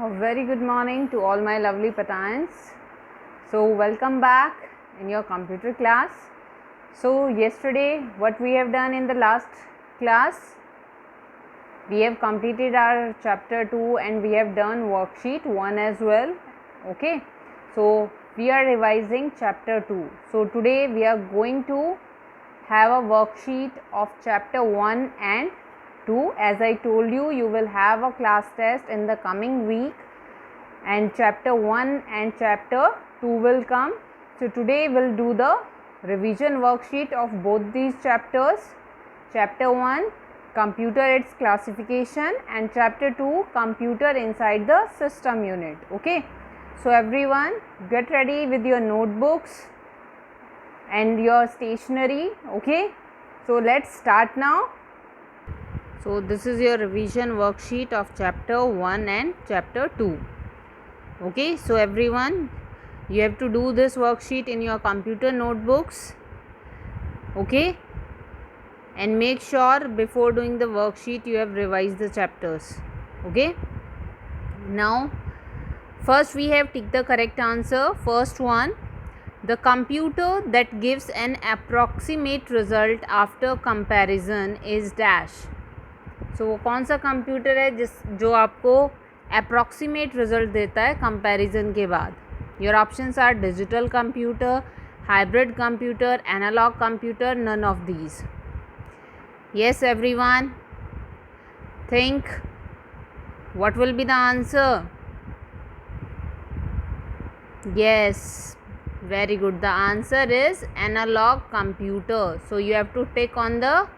A very good morning to all my lovely Patans. So, welcome back in your computer class. So, yesterday, what we have done in the last class, we have completed our chapter 2 and we have done worksheet 1 as well. Okay, so we are revising chapter 2. So, today we are going to have a worksheet of chapter 1 and 2. As I told you, you will have a class test in the coming week and chapter 1 and chapter 2 will come. So today we'll do the revision worksheet of both these chapters. Chapter 1, computer, its classification, and chapter 2, computer inside the system unit. Okay, so everyone get ready with your notebooks and your stationery. Okay, so let's start now. So this is your revision worksheet of chapter 1 and chapter 2. Okay, so everyone, you have to do this worksheet in your computer notebooks. Okay, and make sure before doing the worksheet you have revised the chapters. Okay, now first we have ticked the correct answer. First one, the computer that gives an approximate result after comparison is dash. So वो कौन सा computer है जो आपको approximate result देता है comparison के बाद? Your options are digital computer, hybrid computer, analogue computer, none of these. Yes everyone, think what will be the answer? Yes, very good. The answer is analog computer. So you have to tick on the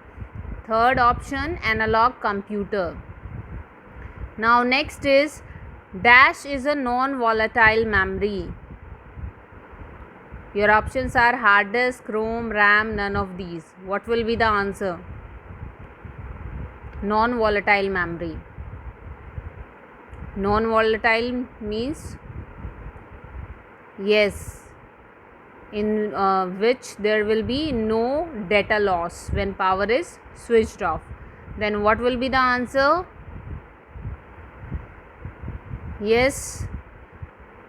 third option, analog computer. Now next is dash is a non-volatile memory. Your options are hard disk, ROM, RAM, none of these. What will be the answer? Non-volatile memory. Non-volatile means yes, in which there will be no data loss when power is switched off. Then what will be the answer? Yes,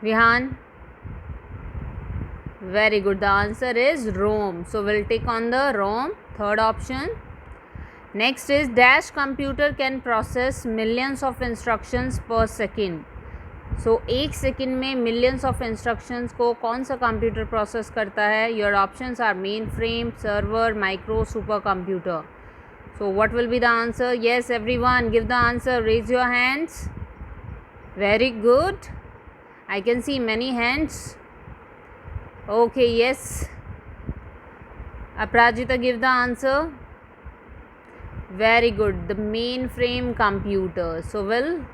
Vihan, very good. The answer is ROM. So we'll take on the ROM, third option. Next is dash computer can process millions of instructions per second. सो एक second में millions of instructions को कौन सा computer process करता है? Your options are mainframe, server, micro, super computer. So what will be the answer? Yes everyone, give the answer, raise your hands. Very good, I can see many hands. Okay, yes Aparajita, give the answer. Very good, the mainframe computer. So will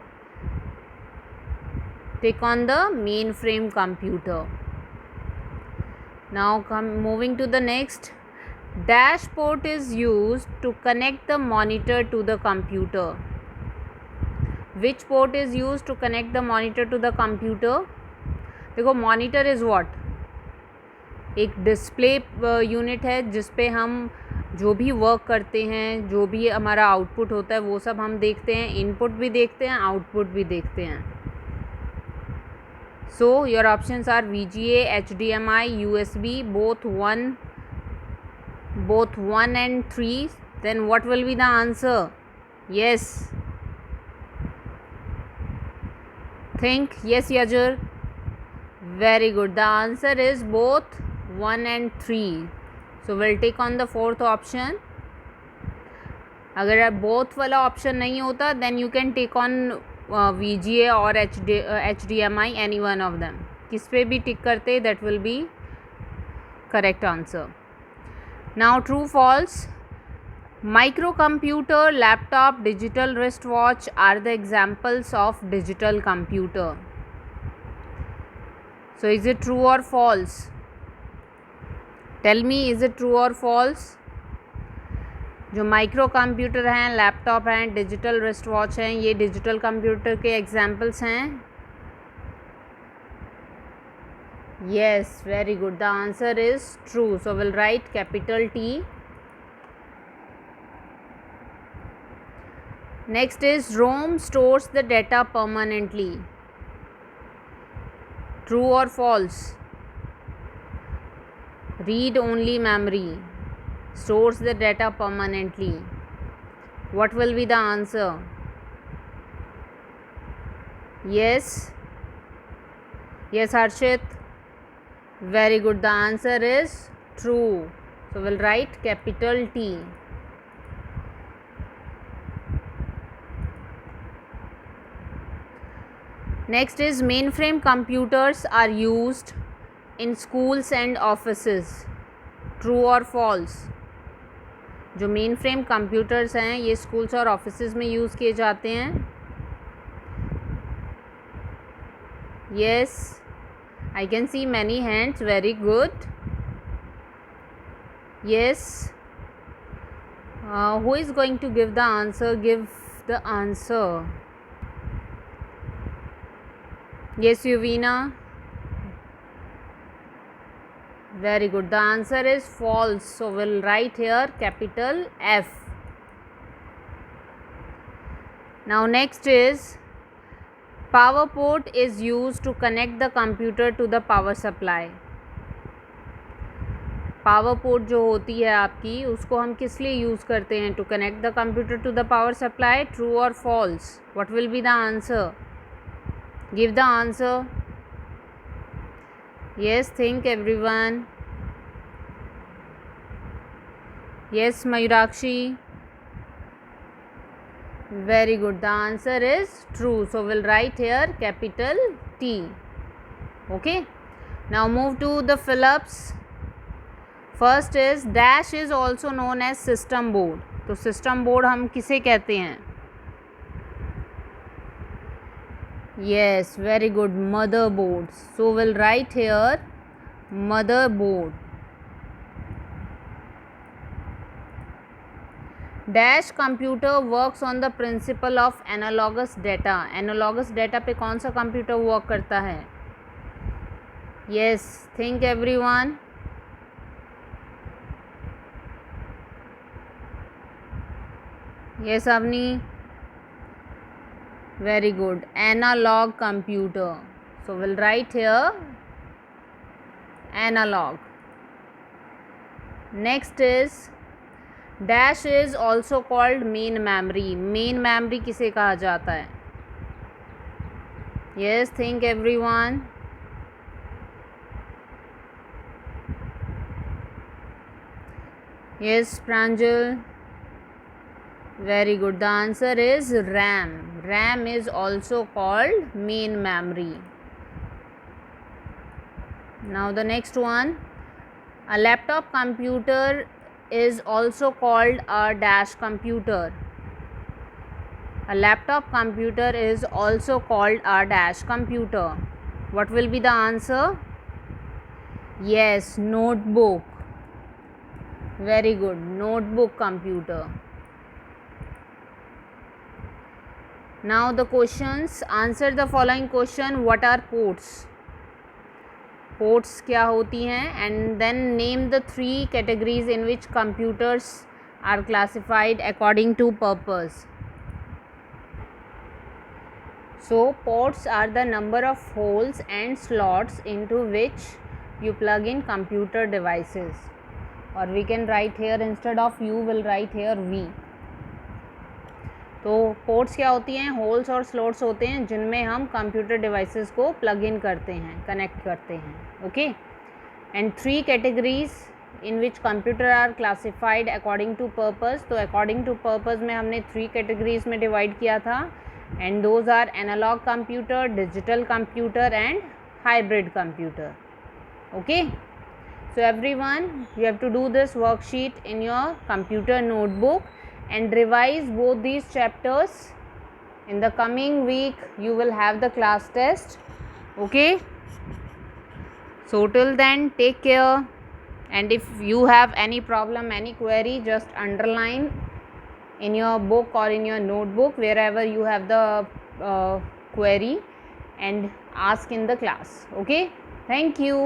take on the mainframe computer. Now moving to the next, dash port is used to connect the monitor to the computer. Which port is used to connect the monitor to the computer? देखो, monitor is what? एक display unit है जिस पे हम जो भी work करते हैं, जो भी हमारा आउटपुट होता है वो सब हम देखते हैं. इनपुट भी देखते हैं, आउटपुट भी देखते हैं. So your options are VGA, HDMI, USB, both 1 and 3. Then what will be the answer? Yes, think. Yes Yajur, very good. The answer is both 1 and 3. So we'll take on the fourth option. अगर both वाला option नहीं होता then you can take on VGA और HDMI, any one of them. किस पे भी टिक करते, that will be correct answer. Now true false, microcomputer, laptop, digital wristwatch are the examples of digital computer. So is it true or false? Tell me, is it true or false? जो micro computer हैं, laptop हैं, digital wrist watch हैं, ये digital computer के examples हैं. Yes, very good. The answer is true. So will write capital T. Next is ROM stores the data permanently. True or false? Read-only memory stores the data permanently. What will be the answer? Yes. Yes, Harshit. Very good. The answer is true. So we'll write capital T. Next is mainframe computers are used in schools and offices. True or false? जो main frame computers हैं ये schools और offices में use किए जाते हैं. Yes, I can see many hands. Very good. Yes. Who is going to give the answer? Give the answer. Yes, Yuvina. Very good. The answer is false. So we'll write here capital F. Now next is power port is used to connect the computer to the power supply. Power port जो होती है आपकी उसको हम किस लिए use करते हैं? To connect the computer to the power supply. True और false? What will be the answer? Give the answer. Yes, think everyone. Yes, Mayurakshi. Very good. The answer is true. So we'll write here capital T. Okay. Now move to the fill-ups. First is dash is also known as system board. तो system board हम किसे कहते हैं? Yes, very good. Motherboard. So we'll write here motherboard. Dash computer works on the principle of analogous data. Analogous data पे कौन सा computer work करता है? Yes, think everyone. Yes, Avni. Very good. Analog computer. So we'll write here analog. Next is dash is also called main memory. Main memory किसे कहा जाता है? Yes, think everyone. Yes, Pranjal. Very good. The answer is RAM. RAM is also called main memory. Now the next one. A laptop computer is also called a dash computer. A laptop computer is also called a dash computer. What will be the answer? Yes, notebook. Very good. Notebook computer. Now the questions. Answer the following question. What are ports? Ports क्या होती हैं? And then name the 3 categories in which computers are classified according to purpose. So ports are the number of holes and slots into which you plug in computer devices. Or we can write here instead of you will write here V. तो ports क्या होती हैं? Holes और slots होते हैं जिनमें हम computer devices को प्लग इन करते हैं, कनेक्ट करते हैं. Okay. And 3 categories in which computer are classified according to purpose. तो अकॉर्डिंग टू पर्पस में हमने 3 कैटेगरीज में डिवाइड किया था. And those are analogue computer, digital computer and hybrid computer. Okay. So everyone, you have to do this worksheet in your computer notebook and revise both these chapters. In the coming week you will have the class test. Okay, so till then take care, and if you have any problem, any query, just underline in your book or in your notebook wherever you have the query and ask in the class. Okay, thank you.